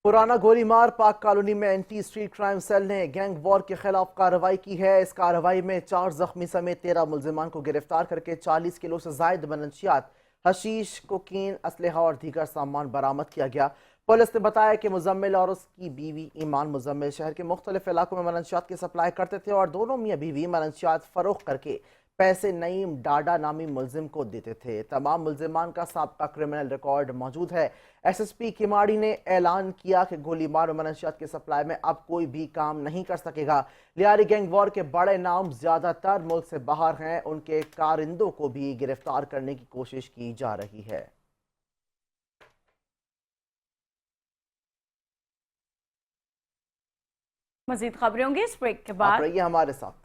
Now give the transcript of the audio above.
पुराना गोलीमार पाक कॉलोनी में एंटी स्ट्रीट क्राइम सेल ने गैंग वॉर के खिलाफ कार्रवाई की है। इस कार्रवाई में 4 जख्मी समेत 13 मुल्जिमान को गिरफ्तार करके 40 किलो से जायद मनशियात, हशीश, कोकीन, असलहा और दीगर सामान बरामद किया गया। पुलिस ने बताया कि मुजम्मिल और उसकी बीवी ईमान मुजम्मिल शहर के मुख्तलिफ इलाकों में मनशियात की सप्लाई करते थे और दोनों मियाँ बीवी मनशियात फरोख्त करके पैसे नईम डाडा नामी मुलजिम को देते थे। तमाम मुलजिमान का साबका क्रिमिनल रिकॉर्ड मौजूद है। एसएसपी किमाड़ी ने ऐलान किया कि गोलीमार और मनशियात की सप्लाई में अब कोई भी काम नहीं कर सकेगा। लियारी गैंग वॉर के बड़े नाम ज्यादातर मुल्क से बाहर हैं, उनके कारिंदों को भी गिरफ्तार करने की कोशिश की जा रही है। मजीद खबरें होंगी इस ब्रेक के आप बाद। रहिए हमारे साथ।